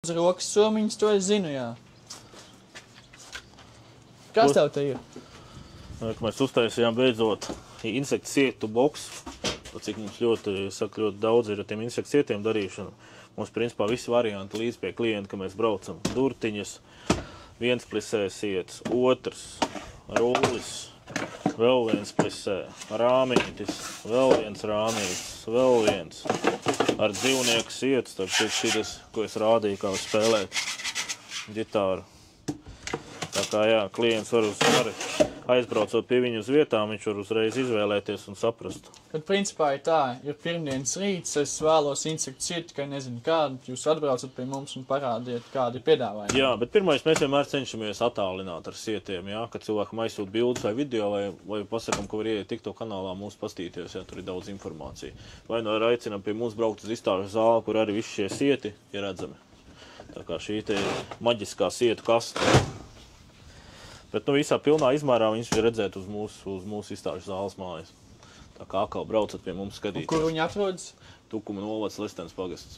Uz rokas somiņas, to es zinu, jā. Kas tev te ir? Mēs uztaisījām beidzot insektu sietu boksu, cik mums ļoti daudz ir ar tiem insektu sietiem darīšana. Mums, principā, visi varianti līdz pie klienta, ka mēs braucam durtiņas, viens plisē sietas, otrs, rullis, vēl viens plisē, rāmītis, vēl viens rāmītis, vēl viens ar dzīvnieku sietas, tad šitas, ko es rādīju, kā spēlēt ģitāru. Tā kā, jā, klients var aizbraucot pie viņu uz vietām, viņš var uzreiz izvēlēties un saprast. Kad principā ir tā, ir pirmdienas rīts, es vēlos insektu sietu, tikai nezinu kādu, jūs atbraucat pie mums un parādiet, kādi ir piedāvājumi. Jā, bet pirmais mēs vienmēr cenšamies attālināt ar sietiem, jā, kad cilvēkam aizsūt bildes vai video, vai pasakam, ka var ieiet TikTok kanālā mūs pastīties, jā, tur ir daudz informācija. Vai no aicinām pie mums braukt uz izstāžu zāli, kur arī visi šie sieti ir redzami. Tā kā šī te maģiskā sietu kasta. Bet nu visā pilnā izmērā viņš ir redzēt uz mūsu izstāžu zāles mājas. Tā kā atkal braucat pie mums skatīties. Un kur viņi atrodas? Tukuma novads, Lestenes pagasts.